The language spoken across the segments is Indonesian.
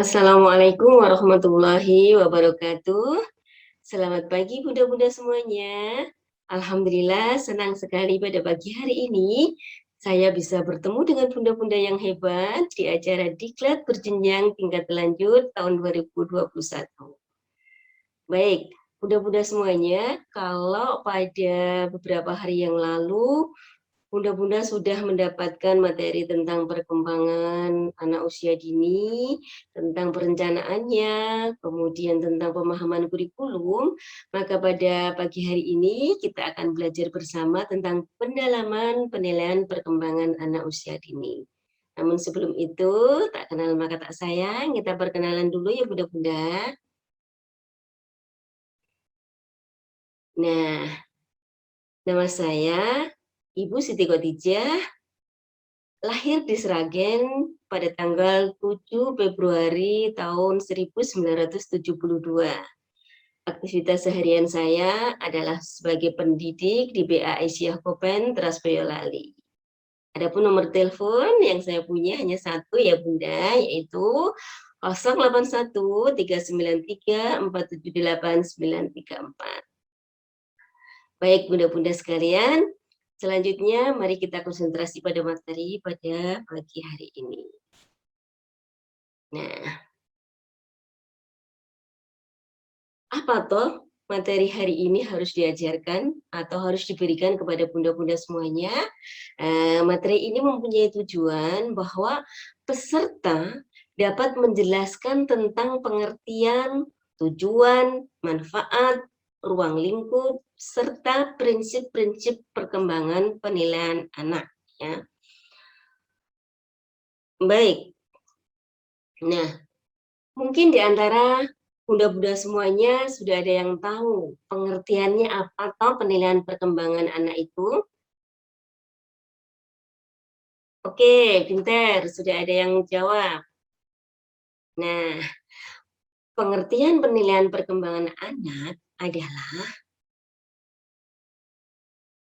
Assalamualaikum warahmatullahi wabarakatuh. Selamat pagi bunda-bunda semuanya. Alhamdulillah senang sekali pada pagi hari ini saya bisa bertemu dengan bunda-bunda yang hebat di acara Diklat Berjenjang Tingkat Lanjut tahun 2021. Baik, bunda-bunda semuanya, kalau pada beberapa hari yang lalu bunda-bunda sudah mendapatkan materi tentang perkembangan anak usia dini, tentang perencanaannya, kemudian tentang pemahaman kurikulum, maka pada pagi hari ini kita akan belajar bersama tentang pendalaman penilaian perkembangan anak usia dini. Namun sebelum itu, tak kenal maka tak sayang, kita perkenalan dulu ya bunda-bunda. Nah, nama saya Ibu Siti Khotijah, lahir di Sragen pada tanggal 7 Februari tahun 1972. Aktivitas seharian saya adalah sebagai pendidik di BA Aisyah Kopen, Teras Boyolali. Adapun nomor telepon yang saya punya hanya satu ya Bunda, yaitu 081 393 478 934. Baik Bunda-Bunda sekalian, selanjutnya mari kita konsentrasi pada materi pada pagi hari ini. Nah, apa toh materi hari ini harus diajarkan atau harus diberikan kepada bunda-bunda semuanya? Materi ini mempunyai tujuan bahwa peserta dapat menjelaskan tentang pengertian, tujuan, manfaat, ruang lingkup, serta prinsip-prinsip perkembangan penilaian anak. Ya. Baik, nah mungkin di antara bunda-bunda semuanya sudah ada yang tahu pengertiannya apa atau penilaian perkembangan anak itu. Oke, pinter, sudah ada yang jawab. Nah, pengertian penilaian perkembangan anak adalah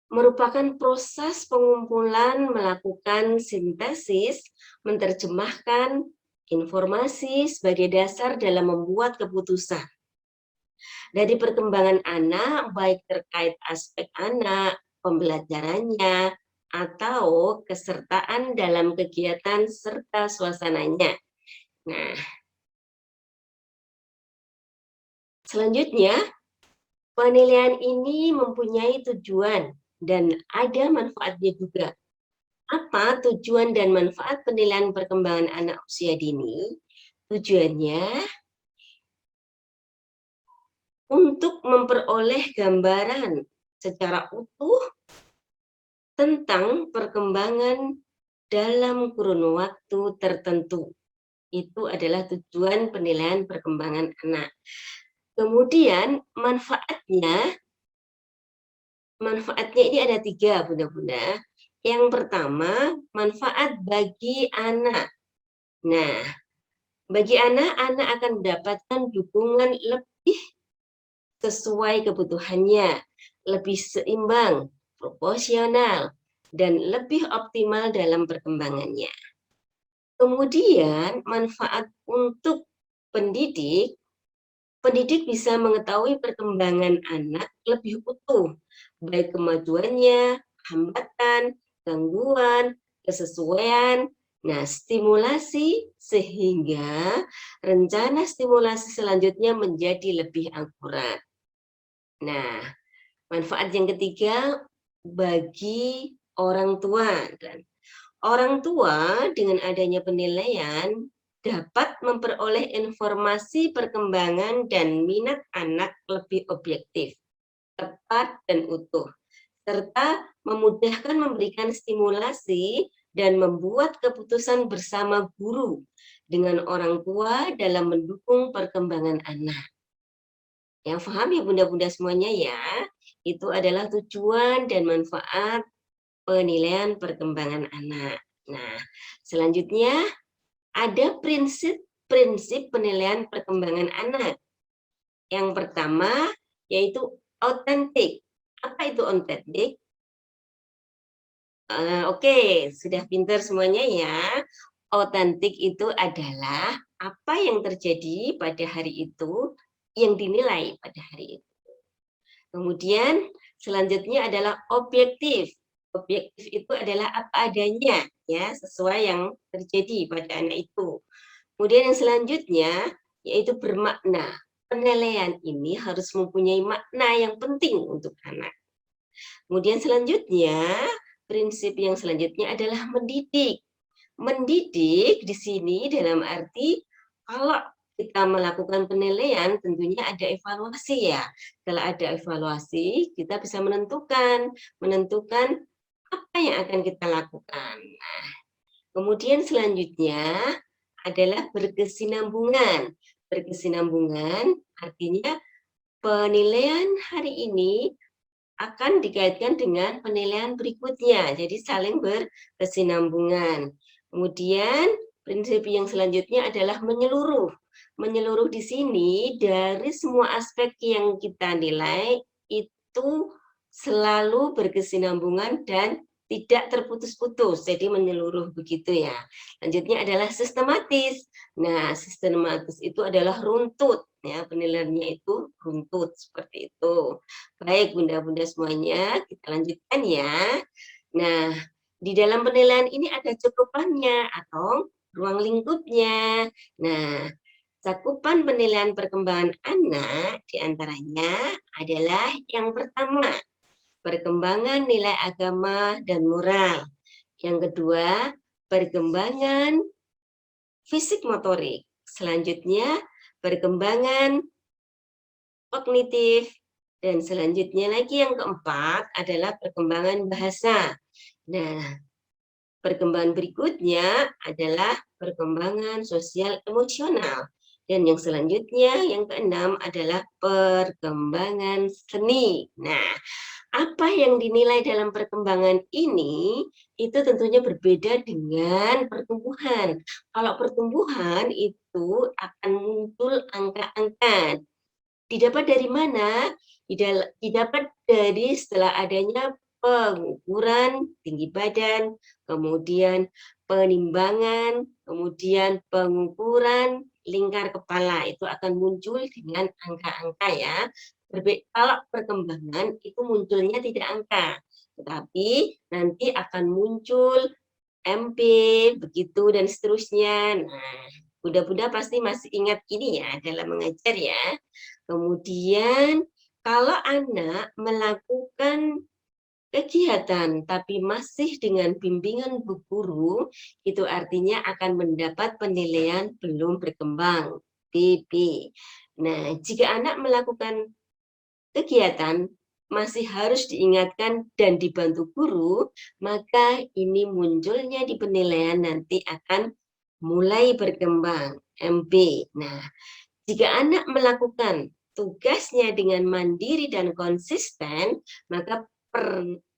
merupakan proses pengumpulan melakukan sintesis, menerjemahkan informasi sebagai dasar dalam membuat keputusan. Dari perkembangan anak, baik terkait aspek anak, pembelajarannya, atau kesertaan dalam kegiatan serta suasananya. Nah, selanjutnya, penilaian ini mempunyai tujuan dan ada manfaatnya juga. Apa tujuan dan manfaat penilaian perkembangan anak usia dini? Tujuannya untuk memperoleh gambaran secara utuh tentang perkembangan dalam kurun waktu tertentu. Itu adalah tujuan penilaian perkembangan anak. Kemudian manfaatnya ini ada 3, bunda-bunda. Yang pertama, manfaat bagi anak. Nah, bagi anak akan mendapatkan dukungan lebih sesuai kebutuhannya, lebih seimbang, proporsional, dan lebih optimal dalam perkembangannya. Kemudian, manfaat untuk pendidik bisa mengetahui perkembangan anak lebih utuh, baik kemajuannya, hambatan, gangguan, kesesuaian, nah stimulasi, sehingga rencana stimulasi selanjutnya menjadi lebih akurat. Nah, manfaat yang ketiga bagi orang tua. Dan orang tua dengan adanya penilaian dapat memperoleh informasi perkembangan dan minat anak lebih objektif, tepat, dan utuh, serta memudahkan memberikan stimulasi dan membuat keputusan bersama guru dengan orang tua dalam mendukung perkembangan anak. Yang paham ya bunda-bunda semuanya ya, itu adalah tujuan dan manfaat penilaian perkembangan anak. Nah, selanjutnya ada prinsip-prinsip penilaian perkembangan anak. Yang pertama yaitu autentik. Apa itu autentik? Oke, sudah pintar semuanya ya. Otentik itu adalah apa yang terjadi pada hari itu yang dinilai pada hari itu. Kemudian selanjutnya adalah objektif. Objektif itu adalah apa adanya, ya, sesuai yang terjadi pada anak itu. Kemudian yang selanjutnya yaitu bermakna. Penilaian ini harus mempunyai makna yang penting untuk anak. Kemudian selanjutnya, prinsip yang selanjutnya adalah mendidik. Mendidik di sini dalam arti kalau kita melakukan penilaian tentunya ada evaluasi ya. Kalau ada evaluasi, kita bisa menentukan apa yang akan kita lakukan. Nah, kemudian selanjutnya adalah berkesinambungan. Berkesinambungan artinya penilaian hari ini akan dikaitkan dengan penilaian berikutnya. Jadi saling berkesinambungan. Kemudian prinsip yang selanjutnya adalah menyeluruh. Menyeluruh di sini dari semua aspek yang kita nilai itu selalu berkesinambungan dan tidak terputus-putus. Jadi menyeluruh begitu ya. Selanjutnya adalah sistematis. Nah, sistematis itu adalah runtut ya, penilaiannya itu runtut seperti itu. Baik, Bunda-Bunda semuanya, kita lanjutkan ya. Nah, di dalam penilaian ini ada cakupannya atau ruang lingkupnya. Nah, cakupan penilaian perkembangan anak diantaranya adalah yang pertama, perkembangan nilai agama dan moral. Yang kedua, perkembangan fisik motorik. Selanjutnya, perkembangan kognitif. Dan selanjutnya lagi yang keempat adalah perkembangan bahasa. Nah, perkembangan berikutnya adalah perkembangan sosial emosional. Dan yang selanjutnya, yang keenam adalah perkembangan seni. Nah, apa yang dinilai dalam perkembangan ini, itu tentunya berbeda dengan pertumbuhan. Kalau pertumbuhan itu akan muncul angka-angka. Didapat dari mana? Didapat dari setelah adanya pengukuran tinggi badan, kemudian penimbangan, kemudian pengukuran lingkar kepala. Itu akan muncul dengan angka-angka ya. Kalau perkembangan itu munculnya tidak angka, tetapi nanti akan muncul MP, begitu dan seterusnya. Nah, Bunda-bunda pasti masih ingat ini ya dalam mengajar ya. Kemudian kalau anak melakukan kegiatan tapi masih dengan bimbingan bu guru, itu artinya akan mendapat penilaian belum berkembang, BB. Nah, jika anak melakukan kegiatan masih harus diingatkan dan dibantu guru, maka ini munculnya di penilaian nanti akan mulai berkembang, MB. Nah, jika anak melakukan tugasnya dengan mandiri dan konsisten, maka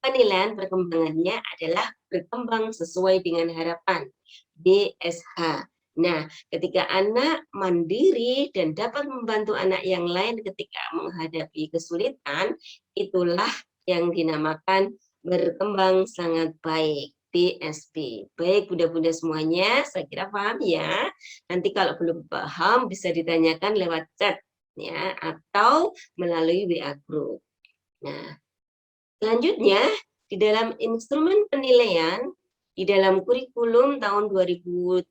penilaian perkembangannya adalah berkembang sesuai dengan harapan, BSH. Nah, ketika anak mandiri dan dapat membantu anak yang lain ketika menghadapi kesulitan, itulah yang dinamakan berkembang sangat baik, BSB. Baik, Bunda-Bunda semuanya, saya kira paham ya. Nanti kalau belum paham bisa ditanyakan lewat chat ya atau melalui WA group. Nah, selanjutnya di dalam instrumen penilaian di dalam kurikulum tahun 2013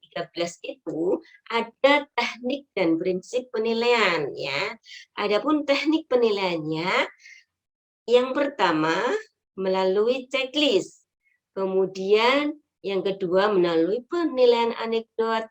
itu ada teknik dan prinsip penilaian ya. Adapun teknik penilaiannya yang pertama melalui checklist. Kemudian yang kedua melalui penilaian anekdot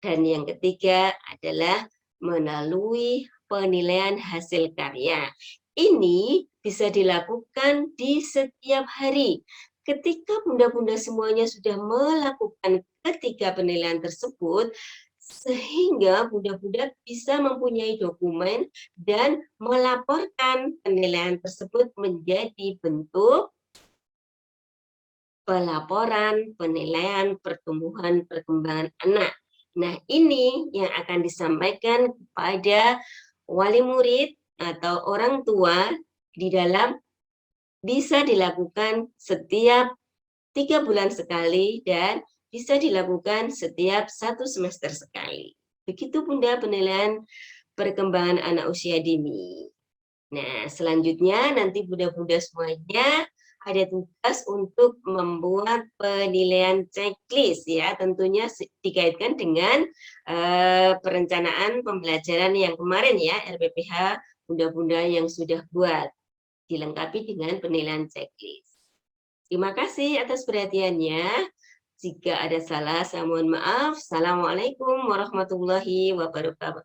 dan yang ketiga adalah melalui penilaian hasil karya. Ini bisa dilakukan di setiap hari. Ketika bunda-bunda semuanya sudah melakukan ketiga penilaian tersebut, sehingga bunda-bunda bisa mempunyai dokumen dan melaporkan penilaian tersebut menjadi bentuk pelaporan penilaian pertumbuhan perkembangan anak. Nah, ini yang akan disampaikan kepada wali murid atau orang tua di dalam bisa dilakukan setiap 3 bulan sekali dan bisa dilakukan setiap 1 semester sekali. Begitu Bunda penilaian perkembangan anak usia dini. Nah, selanjutnya nanti Bunda-Bunda semuanya ada tugas untuk membuat penilaian checklist ya, tentunya dikaitkan dengan perencanaan pembelajaran yang kemarin ya, RPPH Bunda-Bunda yang sudah buat, dilengkapi dengan penilaian checklist. Terima kasih atas perhatiannya. Jika ada salah, saya mohon maaf. Assalamualaikum warahmatullahi wabarakatuh.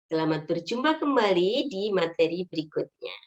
Selamat berjumpa kembali di materi berikutnya.